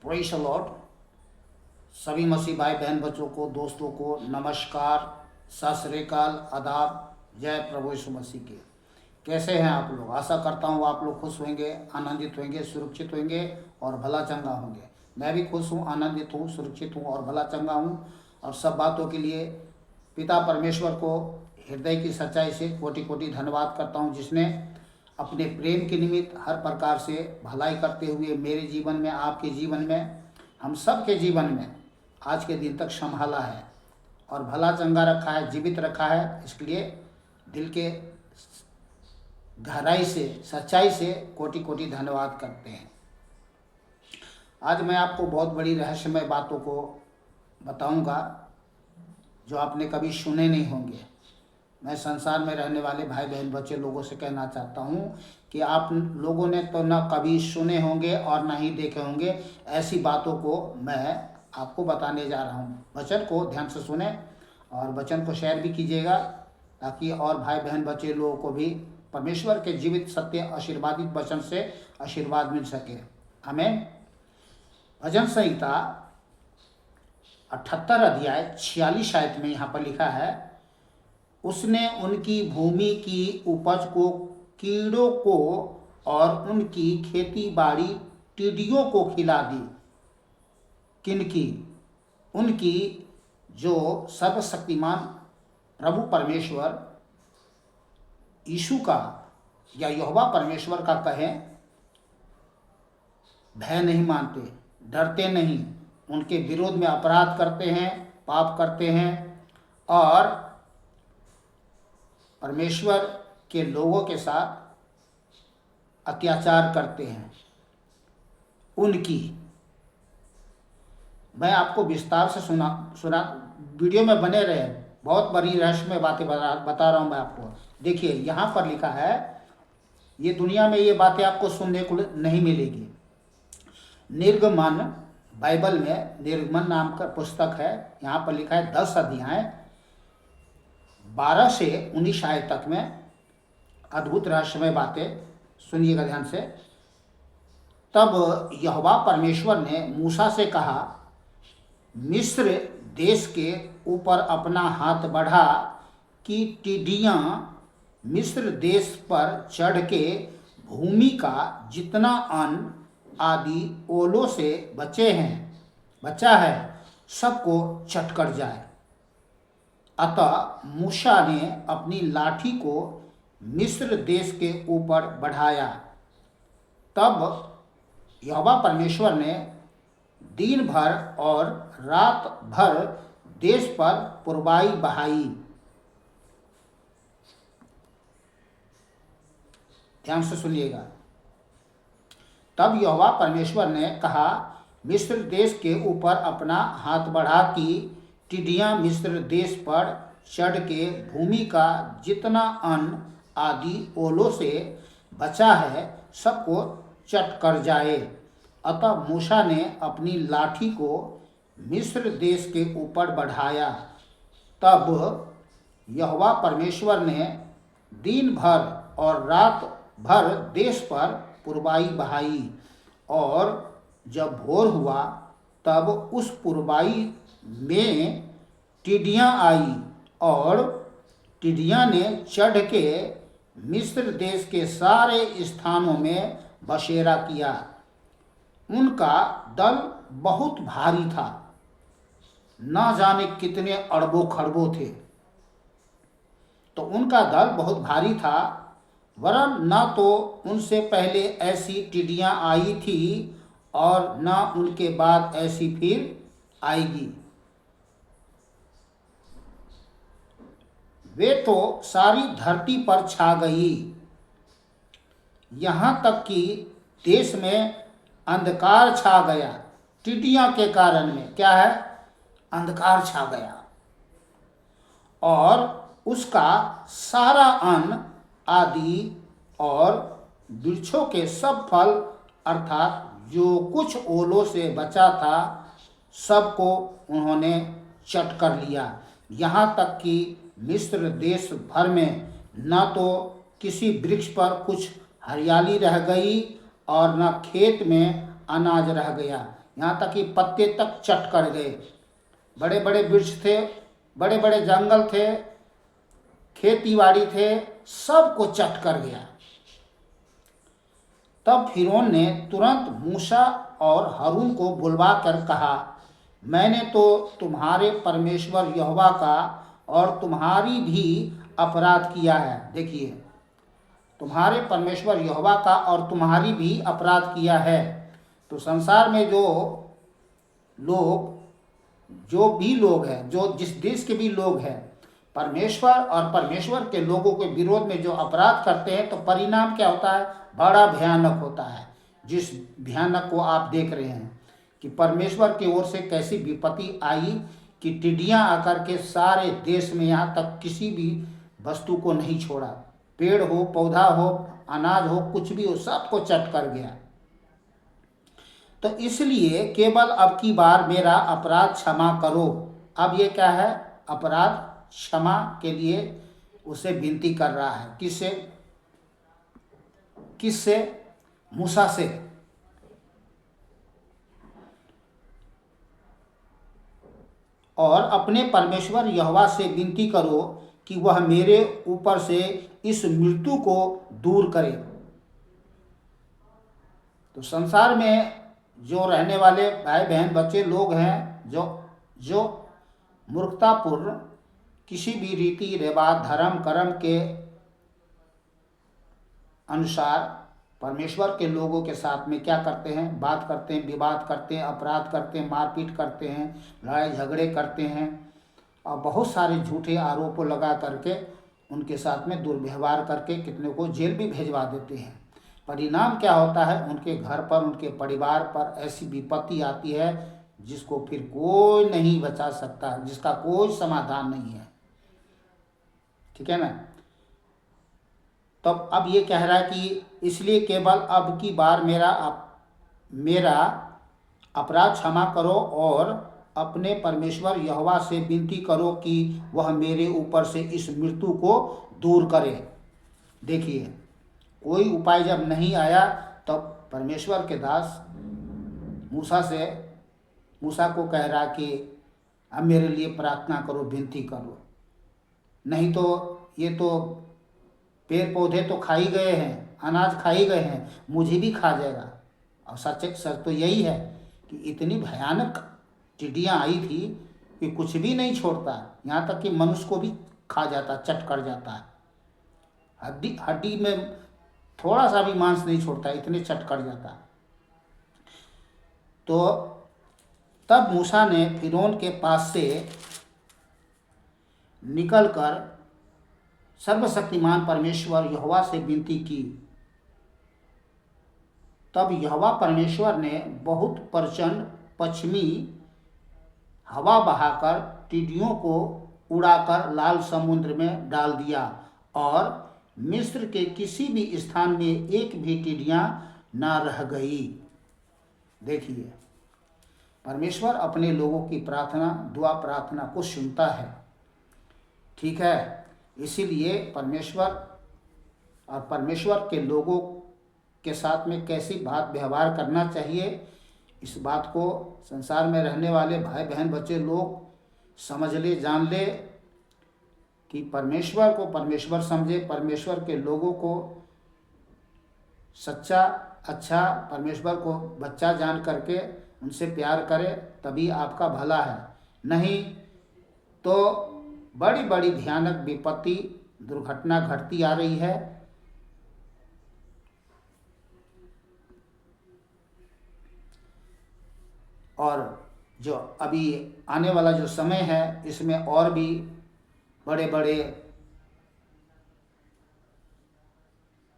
Praise the Lord. सभी मसीह भाई बहन बच्चों को, दोस्तों को नमस्कार, सत श्री अकाल, आदाब, जय प्रभु यीशु मसीह के। कैसे हैं आप लोग? आशा करता हूँ आप लोग खुश होंगे, आनंदित होंगे, सुरक्षित होंगे और भला चंगा होंगे। मैं भी खुश हूँ, आनंदित हूँ, सुरक्षित हूँ और भला चंगा हूँ। और सब बातों के लिए पिता परमेश्वर को हृदय की सच्चाई से कोटि कोटि धन्यवाद करता हूँ, जिसने अपने प्रेम के निमित्त हर प्रकार से भलाई करते हुए मेरे जीवन में, आपके जीवन में, हम सब के जीवन में आज के दिन तक संभाला है और भला चंगा रखा है, जीवित रखा है। इसके लिए दिल के गहराई से, सच्चाई से कोटि कोटि धन्यवाद करते हैं। आज मैं आपको बहुत बड़ी रहस्यमय बातों को बताऊंगा जो आपने कभी सुने नहीं होंगे। मैं संसार में रहने वाले भाई बहन बच्चे लोगों से कहना चाहता हूँ कि आप लोगों ने तो न कभी सुने होंगे और न ही देखे होंगे। ऐसी बातों को मैं आपको बताने जा रहा हूँ। वचन को ध्यान से सुने और वचन को शेयर भी कीजिएगा, ताकि और भाई बहन बच्चे लोगों को भी परमेश्वर के जीवित सत्य आशीर्वादित वचन से आशीर्वाद मिल सके। आमीन। भजन संहिता 78 अध्याय 46 आयत में यहाँ पर लिखा है, उसने उनकी भूमि की उपज को कीड़ों को और उनकी खेती बाड़ी टिड्डियों को खिला दी। किनकी? उनकी जो सर्वशक्तिमान प्रभु परमेश्वर यीशु का या यहोवा परमेश्वर का कहें, भय नहीं मानते, डरते नहीं, उनके विरोध में अपराध करते हैं, पाप करते हैं और परमेश्वर के लोगों के साथ अत्याचार करते हैं। उनकी मैं आपको विस्तार से सुना वीडियो में बने रहे। बहुत बड़ी रहस्यमय बातें बता रहा हूँ मैं आपको। देखिए यहाँ पर लिखा है, ये दुनिया में ये बातें आपको सुनने को नहीं मिलेगी। निर्गमन, बाइबल में निर्गमन नाम का पुस्तक है। यहाँ पर लिखा है 10 अध्याय 12 से 19 आयत तक में अद्भुत रहस्यमय बातें सुनिएगा ध्यान से। तब यहोवा परमेश्वर ने मूसा से कहा, मिस्र देश के ऊपर अपना हाथ बढ़ा कि टिड्डियाँ मिस्र देश पर चढ़ के भूमि का जितना अन्न आदि ओलों से बचा है सबको चट कर जाए। अतः मूसा ने अपनी लाठी को मिस्र देश के ऊपर बढ़ाया। तब यहोवा परमेश्वर ने दिन भर और रात भर देश पर पुरवाई बहाई। ध्यान से सुनिएगा। तब यहोवा परमेश्वर ने कहा, मिस्र देश के ऊपर अपना हाथ बढ़ा कि टिड्डियाँ मिस्र देश पर चढ़ के भूमि का जितना अन्न आदि ओलों से बचा है सबको चट कर जाए। अतः मूसा ने अपनी लाठी को मिस्र देश के ऊपर बढ़ाया। तब यहोवा परमेश्वर ने दिन भर और रात भर देश पर पुरवाई बहाई, और जब भोर हुआ तब उस पुरवाई में टिड्डियाँ आई और टिड्डियाँ ने चढ़ के मिस्र देश के सारे स्थानों में बसेरा किया। उनका दल बहुत भारी था, ना जाने कितने अरबों खरबों थे। तो उनका दल बहुत भारी था, वरन न तो उनसे पहले ऐसी टिड्डियाँ आई थी और न उनके बाद ऐसी फिर आएगी। वे तो सारी धरती पर छा गई, यहाँ तक कि देश में अंधकार छा गया। टिड्डियाँ के कारण में क्या है? अंधकार छा गया और उसका सारा अन्न आदि और वृक्षों के सब फल अर्थात जो कुछ ओलों से बचा था सबको उन्होंने चट कर लिया। यहाँ तक कि मिस्र देश भर में न तो किसी वृक्ष पर कुछ हरियाली रह गई और न खेत में अनाज रह गया, यहाँ तक कि पत्ते तक चट कर गए। बड़े बड़े वृक्ष थे, बड़े बड़े जंगल थे, खेती बाड़ी थे, सबको चट कर गया। तब फिरौन ने तुरंत मूसा और हारून को बुलवा कर कहा, मैंने तो तुम्हारे परमेश्वर यहोवा का और तुम्हारी भी अपराध किया है। देखिए, तुम्हारे परमेश्वर यहोवा का और तुम्हारी भी अपराध किया है। तो संसार में जो भी लोग हैं, जो जिस देश के भी लोग हैं, परमेश्वर और परमेश्वर के लोगों के विरोध में जो अपराध करते हैं, तो परिणाम क्या होता है? बड़ा भयानक होता है। जिस भयानक को आप देख रहे हैं कि परमेश्वर की ओर से कैसी विपत्ति आई कि टिड्डियां आकर के सारे देश में, यहाँ तक किसी भी वस्तु को नहीं छोड़ा। पेड़ हो, पौधा हो, अनाज हो, कुछ भी हो, सबको चट कर गया। तो इसलिए केवल अब की बार मेरा अपराध क्षमा करो। अब ये क्या है? अपराध क्षमा के लिए उसे विनती कर रहा है। किससे? मूसा से। और अपने परमेश्वर यहोवा से विनती करो कि वह मेरे ऊपर से इस मृत्यु को दूर करे। तो संसार में जो रहने वाले भाई बहन बच्चे लोग हैं, जो मूर्खतापूर्ण किसी भी रीति रिवाज धर्म कर्म के अनुसार परमेश्वर के लोगों के साथ में क्या करते हैं? बात करते हैं, विवाद करते हैं, अपराध करते हैं, मारपीट करते हैं, लड़ाई झगड़े करते हैं और बहुत सारे झूठे आरोपों लगा करके उनके साथ में दुर्व्यवहार करके कितने को जेल भी भेजवा देते हैं। परिणाम क्या होता है? उनके घर पर, उनके परिवार पर ऐसी विपत्ति आती है जिसको फिर कोई नहीं बचा सकता, जिसका कोई समाधान नहीं है। ठीक है ना? तब अब ये कह रहा है कि इसलिए केवल अब की बार मेरा अपराध क्षमा करो और अपने परमेश्वर यहोवा से विनती करो कि वह मेरे ऊपर से इस मृत्यु को दूर करे। देखिए, कोई उपाय जब नहीं आया तब परमेश्वर के दास मूसा को कह रहा कि अब मेरे लिए प्रार्थना करो, विनती करो, नहीं तो ये तो पेड़ पौधे तो खा ही गए हैं, अनाज खा ही गए हैं, मुझे भी खा जाएगा। और सच तो यही है कि इतनी भयानक टिड्डियाँ आई थी कि कुछ भी नहीं छोड़ता, यहाँ तक कि मनुष्य को भी खा जाता, चट कर जाता है। हड्डी में थोड़ा सा भी मांस नहीं छोड़ता, इतने चट कर जाता। तो तब मूसा ने फिरौन के पास से निकलकर सर्वशक्तिमान परमेश्वर यहोवा से विनती की। तब यहोवा परमेश्वर ने बहुत प्रचंड पश्चिमी हवा बहाकर टिड्डियों को उड़ाकर लाल समुद्र में डाल दिया और मिस्र के किसी भी स्थान में एक भी टिड्डियां न रह गई। देखिए, परमेश्वर अपने लोगों की प्रार्थना, दुआ प्रार्थना को सुनता है। ठीक है, इसीलिए परमेश्वर के लोगों के साथ में कैसी बात व्यवहार करना चाहिए, इस बात को संसार में रहने वाले भाई बहन बच्चे लोग समझ ले, जान ले कि परमेश्वर को परमेश्वर समझे, परमेश्वर के लोगों को सच्चा अच्छा परमेश्वर को बच्चा जान करके उनसे प्यार करे, तभी आपका भला है। नहीं तो बड़ी बड़ी भयानक विपत्ति दुर्घटना घटती आ रही है। और जो अभी आने वाला जो समय है, इसमें और भी बड़े बड़े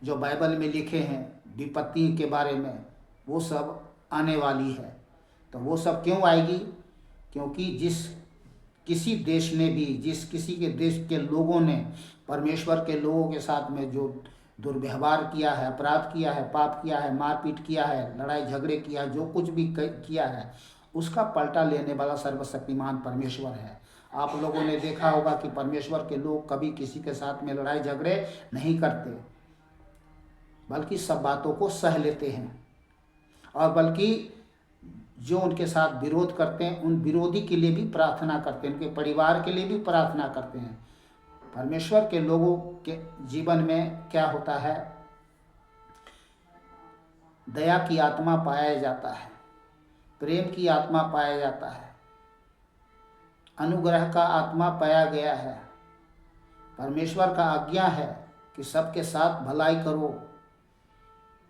जो बाइबल में लिखे हैं विपत्ति के बारे में, वो सब आने वाली है। तो वो सब क्यों आएगी? क्योंकि किसी देश ने भी, किसी के देश के लोगों ने परमेश्वर के लोगों के साथ में जो दुर्व्यवहार किया है, अपराध किया है, पाप किया है, मारपीट किया है, लड़ाई झगड़े किया है, जो कुछ भी किया है, उसका पलटा लेने वाला सर्वशक्तिमान परमेश्वर है। आप लोगों ने देखा होगा कि परमेश्वर के लोग कभी किसी के साथ में लड़ाई झगड़े नहीं करते, बल्कि सब बातों को सह लेते हैं। और बल्कि जो उनके साथ विरोध करते हैं उन विरोधी के लिए भी प्रार्थना करते हैं, उनके परिवार के लिए भी प्रार्थना करते हैं। परमेश्वर के लोगों के जीवन में क्या होता है, दया की आत्मा पाया जाता है, प्रेम की आत्मा पाया जाता है, अनुग्रह का आत्मा पाया गया है। परमेश्वर का आज्ञा है कि सबके साथ भलाई करो,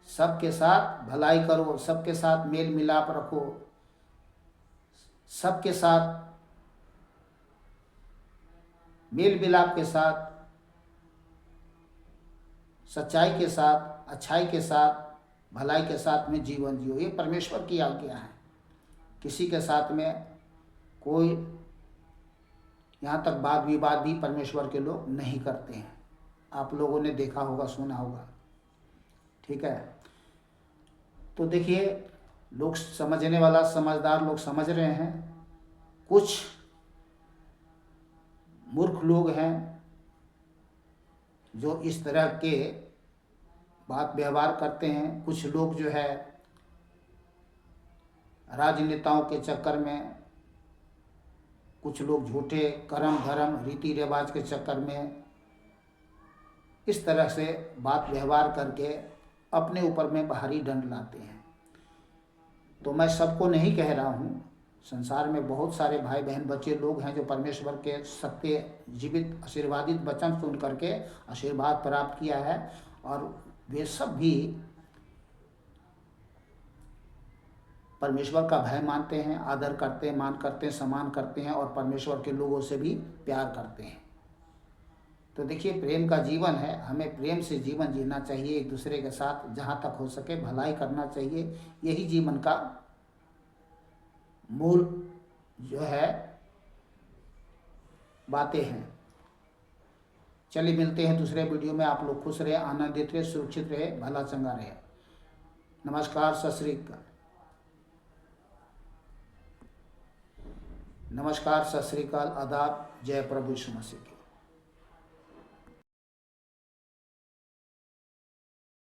सबके साथ भलाई करो, सबके साथ मेल मिलाप रखो, सबके साथ मेल मिलाप के साथ, सच्चाई के साथ, अच्छाई के साथ, भलाई के साथ में जीवन जियो। ये परमेश्वर की आज्ञा है। किसी के साथ में कोई यहाँ तक वाद विवाद भी परमेश्वर के लोग नहीं करते हैं। आप लोगों ने देखा होगा, सुना होगा। ठीक है, तो देखिए, लोग समझने वाला, समझदार लोग समझ रहे हैं। कुछ मूर्ख लोग हैं जो इस तरह के बात व्यवहार करते हैं। कुछ लोग जो है राजनेताओं के चक्कर में, कुछ लोग झूठे कर्म धर्म रीति रिवाज के चक्कर में इस तरह से बात व्यवहार करके अपने ऊपर में भारी दंड लाते हैं। तो मैं सबको नहीं कह रहा हूँ, संसार में बहुत सारे भाई बहन बच्चे लोग हैं जो परमेश्वर के सत्य जीवित आशीर्वादित वचन सुन करके आशीर्वाद प्राप्त किया है, और वे सब भी परमेश्वर का भय मानते हैं, आदर करते हैं, मान करते हैं, सम्मान करते हैं, और परमेश्वर के लोगों से भी प्यार करते हैं। तो देखिए, प्रेम का जीवन है, हमें प्रेम से जीवन जीना चाहिए, एक दूसरे के साथ जहाँ तक हो सके भलाई करना चाहिए। यही जीवन का मूल जो है बातें हैं। चलिए मिलते हैं दूसरे वीडियो में। आप लोग खुश रहे, आनंदित रहे, सुरक्षित रहे, भला चंगा रहे। नमस्कार, सत श्री अकाल। नमस्कार, सत श्री अकाल, आदाब, जय प्रभु यीशु मसीह की।